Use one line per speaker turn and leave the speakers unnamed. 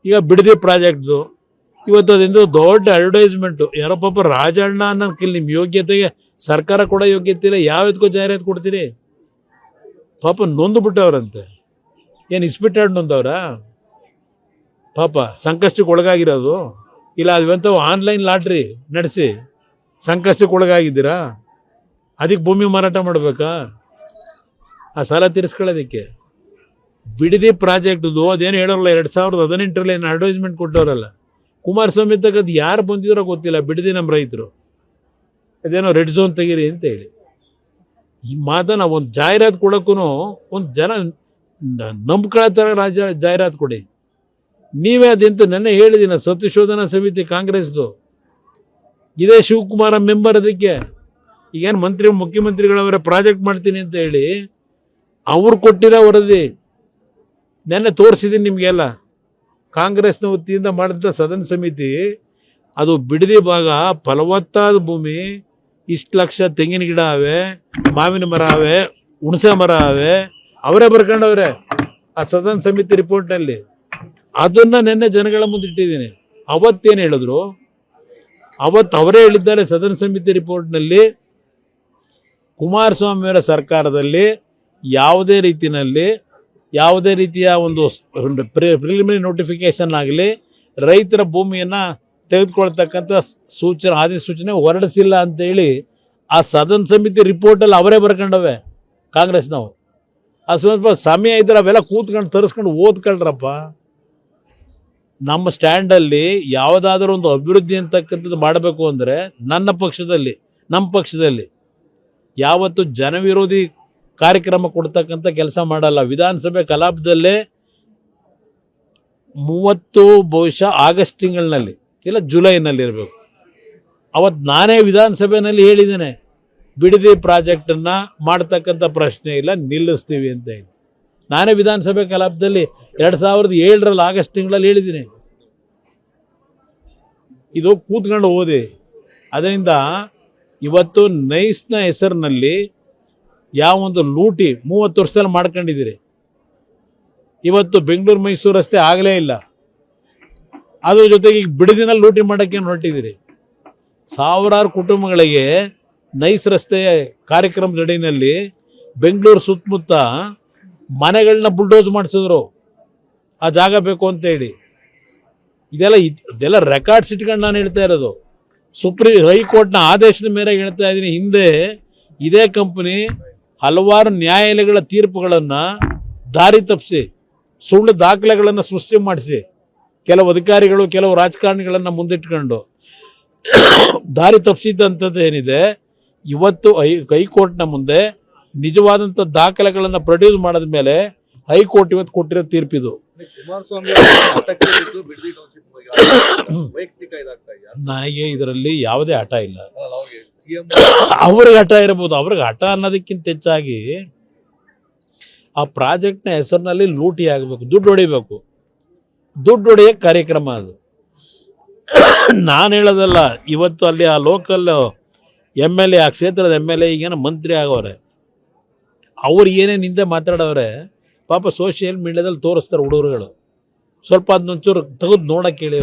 ಈಗ ಬಿಡದಿ ಪ್ರಾಜೆಕ್ಟ್ದು ಇವತ್ತು ಅದರಿಂದ ದೊಡ್ಡ ಅಡ್ವರ್ಟೈಸ್ಮೆಂಟು. ಯಾರೋ ಪಾಪ ರಾಜಣ್ಣ ಅನ್ನೋಕ್ಕಿಲ್ಲ, ನಿಮ್ಮ ಯೋಗ್ಯತೆಗೆ ಸರ್ಕಾರ ಕೂಡ ಯೋಗ್ಯತೆ ಇಲ್ಲ, ಯಾವ್ದಕ್ಕೂ ಜಾಹೀರಾತು ಕೊಡ್ತೀರಿ? ಪಾಪ ನೊಂದು ಬಿಟ್ಟವ್ರಂತೆ. ಏನು ಇಸ್ಪಿಟ್ಟಾಡ್ ನೊಂದವ್ರ? ಪಾಪ ಸಂಕಷ್ಟಕ್ಕೆ ಒಳಗಾಗಿರೋದು. ಇಲ್ಲ ಅದಂಥವು ಆನ್ಲೈನ್ ಲಾಟ್ರಿ ನಡೆಸಿ ಸಂಕಷ್ಟಕ್ಕೆ ಒಳಗಾಗಿದ್ದೀರಾ? ಅದಕ್ಕೆ ಭೂಮಿ ಮಾರಾಟ ಮಾಡಬೇಕಾ? ಆ ಸಾಲ ತೀರಿಸ್ಕೊಳ್ಳೋದಕ್ಕೆ. ಬಿಡದಿ ಪ್ರಾಜೆಕ್ಟ್ದು ಅದೇನು ಹೇಳೋರಲ್ಲ, 2018ರಲ್ಲಿ ಏನು ಅಡ್ವರ್ಟೈಸ್ಮೆಂಟ್ ಕೊಟ್ಟವರಲ್ಲ, ಕುಮಾರಸ್ವಾಮಿ ತಗದು ಯಾರು ಬಂದಿದ್ರೋ ಗೊತ್ತಿಲ್ಲ. ಬಿಡದಿ ನಮ್ಮ ರೈತರು ಅದೇನೋ ರೆಡ್ ಝೋನ್ ತೆಗೀರಿ ಅಂತ ಹೇಳಿ ಈ ಮಾತನ್ನ ಒಂದು ಜಾಹೀರಾತು ಕೊಡೋಕ್ಕೂ ಒಂದು ಜನ ನಂಬ್ಕೊಳ್ಳೋ ಥರ ಜಾಹೀರಾತು ಕೊಡಿ. ನೀವೇ ಅದೆಂತ ನೆನ್ನೆ ಹೇಳಿದಿನ ಸತ್ಯಶೋಧನಾ ಸಮಿತಿ ಕಾಂಗ್ರೆಸ್ದು, ಇದೇ ಶಿವಕುಮಾರ ಮೆಂಬರ್. ಅದಕ್ಕೆ ಈಗೇನು ಮುಖ್ಯಮಂತ್ರಿಗಳವರ ಪ್ರಾಜೆಕ್ಟ್ ಮಾಡ್ತೀನಿ ಅಂತ ಹೇಳಿ ಅವ್ರು ಕೊಟ್ಟಿರೋ ವರದಿ ನೆನ್ನೆ ತೋರಿಸಿದ್ದೀನಿ ನಿಮಗೆಲ್ಲ. ಕಾಂಗ್ರೆಸ್ನ ವತಿಯಿಂದ ಮಾಡಿದ ಸದನ ಸಮಿತಿ, ಅದು ಬಿಡದಿ ಭಾಗ ಫಲವತ್ತಾದ ಭೂಮಿ, ಇಷ್ಟು ಲಕ್ಷ ತೆಂಗಿನ ಗಿಡ ಅವೆ, ಮಾವಿನ ಮರ ಅವೆ, ಹುಣಸೆ ಮರ ಅವೆ, ಅವರೇ ಬರ್ಕೊಂಡವ್ರೆ ಆ ಸದನ ಸಮಿತಿ ರಿಪೋರ್ಟ್ನಲ್ಲಿ. ಅದನ್ನು ನೆನ್ನೆ ಜನಗಳ ಮುಂದೆ ಇಟ್ಟಿದ್ದೀನಿ. ಅವತ್ತೇನು ಹೇಳಿದ್ರು? ಅವತ್ತು ಅವರೇ ಹೇಳಿದ್ದಾರೆ ಸದನ ಸಮಿತಿ ರಿಪೋರ್ಟ್ನಲ್ಲಿ, ಕುಮಾರಸ್ವಾಮಿಯವರ ಸರ್ಕಾರದಲ್ಲಿ ಯಾವುದೇ ರೀತಿಯ ಒಂದು ಪ್ರಿಲಿಮಿನರಿ ನೋಟಿಫಿಕೇಶನ್ ಆಗಲಿ ರೈತರ ಭೂಮಿಯನ್ನು ತೆಗೆದುಕೊಳ್ತಕ್ಕಂಥ ಅಧಿಸೂಚನೆ ಹೊರಡಿಸಿಲ್ಲ ಅಂತೇಳಿ ಆ ಸದನ ಸಮಿತಿ ರಿಪೋರ್ಟಲ್ಲಿ ಅವರೇ ಬರ್ಕೊಂಡವೆ ಕಾಂಗ್ರೆಸ್ನವು. ಆ ಸ್ವಲ್ಪ ಸಮಯ ಇದ್ರೆ ಅವೆಲ್ಲ ಕೂತ್ಕೊಂಡು ತರಿಸ್ಕೊಂಡು ಓದ್ಕೊಳ್ರಪ್ಪ. ನಮ್ಮ ಸ್ಟ್ಯಾಂಡಲ್ಲಿ ಯಾವುದಾದ್ರೂ ಒಂದು ಅಭಿವೃದ್ಧಿ ಅಂತಕ್ಕಂಥದ್ದು ಮಾಡಬೇಕು ಅಂದರೆ ನಮ್ಮ ಪಕ್ಷದಲ್ಲಿ ಯಾವತ್ತು ಜನವಿರೋಧಿ ಕಾರ್ಯಕ್ರಮ ಕೊಡ್ತಕ್ಕಂಥ ಕೆಲಸ ಮಾಡಲ್ಲ. ವಿಧಾನಸಭೆ ಕಲಾಪದಲ್ಲೇ 30 ಬಹುಶಃ ಆಗಸ್ಟ್ ತಿಂಗಳಿನಲ್ಲಿ ಇಲ್ಲ ಜುಲೈನಲ್ಲಿ ಇರಬೇಕು, ಅವತ್ತು ನಾನೇ ವಿಧಾನಸಭೆಯಲ್ಲಿ ಹೇಳಿದ್ದೇನೆ, ಬಿಡದಿ ಪ್ರಾಜೆಕ್ಟನ್ನು ಮಾಡ್ತಕ್ಕಂಥ ಪ್ರಶ್ನೆ ಇಲ್ಲ, ನಿಲ್ಲಿಸ್ತೀವಿ ಅಂತ ಹೇಳಿ. ನಾನೇ ವಿಧಾನಸಭೆ ಕಲಾಪದಲ್ಲಿ 2007ರಲ್ಲಿ ಆಗಸ್ಟ್ ತಿಂಗಳಲ್ಲಿ ಹೇಳಿದ್ದೀನಿ. ಇದು ಕೂತ್ಕೊಂಡು ಓದಿ. ಅದರಿಂದ ಇವತ್ತು ನೈಸ್ನ ಹೆಸರಿನಲ್ಲಿ ಯಾವೊಂದು ಲೂಟಿ 30 ವರ್ಷದಲ್ಲಿ ಮಾಡ್ಕೊಂಡಿದ್ದೀರಿ. ಇವತ್ತು ಬೆಂಗಳೂರು ಮೈಸೂರು ರಸ್ತೆ ಆಗಲೇ ಇಲ್ಲ, ಅದ್ರ ಜೊತೆಗೆ ಈಗ ಬಿಡದಿನಲ್ಲಿ ಲೂಟಿ ಮಾಡೋಕ್ಕೆ ಹೊರಟಿದ್ದೀರಿ. ಸಾವಿರಾರು ಕುಟುಂಬಗಳಿಗೆ ನೈಸ್ ರಸ್ತೆ ಕಾರ್ಯಕ್ರಮದ ಅಡಿನಲ್ಲಿ ಬೆಂಗಳೂರು ಸುತ್ತಮುತ್ತ ಮನೆಗಳನ್ನ ಬುಲ್ಡೋಸ್ ಮಾಡಿಸಿದ್ರು, ಆ ಜಾಗ ಬೇಕು ಅಂತೇಳಿ. ಇದೆಲ್ಲ ರೆಕಾರ್ಡ್ಸ್ ಇಟ್ಕೊಂಡು ನಾನು ಹೇಳ್ತಾ ಇರೋದು. ಹೈಕೋರ್ಟ್ನ ಆದೇಶದ ಮೇರೆಗೆ ಹೇಳ್ತಾ ಇದ್ದೀನಿ. ಹಿಂದೆ ಇದೇ ಕಂಪನಿ ಹಲವಾರು ನ್ಯಾಯಾಲಯಗಳ ತೀರ್ಪುಗಳನ್ನು ದಾರಿ ತಪ್ಪಿಸಿ ಸುಳ್ಳು ದಾಖಲೆಗಳನ್ನು ಸೃಷ್ಟಿ ಮಾಡಿಸಿ ಕೆಲವು ಅಧಿಕಾರಿಗಳು ಕೆಲವು ರಾಜಕಾರಣಿಗಳನ್ನು ಮುಂದಿಟ್ಕೊಂಡು ದಾರಿ ತಪ್ಪಿಸಿದಂಥದ್ದು ಏನಿದೆ, ಇವತ್ತು ಹೈಕೋರ್ಟ್ನ ಮುಂದೆ ನಿಜವಾದಂಥ ದಾಖಲೆಗಳನ್ನು ಪ್ರೊಡ್ಯೂಸ್ ಮಾಡಿದ ಮೇಲೆ ಹೈಕೋರ್ಟ್ ಇವತ್ತು ಕೊಟ್ಟಿರೋ ತೀರ್ಪಿದು. ನನಗೆ ಇದರಲ್ಲಿ ಯಾವುದೇ ಹಠ ಇಲ್ಲ. ಅವ್ರಿಗೆ ಹಠ ಇರಬಹುದು, ಅವ್ರಿಗೆ ಹಠ ಅನ್ನೋದಕ್ಕಿಂತ ಹೆಚ್ಚಾಗಿ ಆ ಪ್ರಾಜೆಕ್ಟ್ನ ಹೆಸರಿನಲ್ಲಿ ಲೂಟಿ ಆಗಬೇಕು, ದುಡ್ಡು ಹೊಡಿಬೇಕು, ದುಡ್ಡು ಹೊಡೆಯೋ ಕಾರ್ಯಕ್ರಮ ಅದು. ನಾನು ಹೇಳೋದಲ್ಲ. ಇವತ್ತು ಅಲ್ಲಿ ಆ ಲೋಕಲ್ MLA, ಆ ಕ್ಷೇತ್ರದ MLA ಈಗೇನೋ ಮಂತ್ರಿ ಆಗೋರೆ, ಅವ್ರು ಏನೇನು ಹಿಂದೆ ಮಾತಾಡೋರೆ ಪಾಪ ಸೋಷಿಯಲ್ ಮೀಡಿಯಾದಲ್ಲಿ ತೋರಿಸ್ತಾರೆ ಹುಡುಗರುಗಳು. ಸ್ವಲ್ಪ ಅದನ್ನೊಂಚೂರು ತೆಗೆದು ನೋಡೋಕೆ ಹೇಳಿ.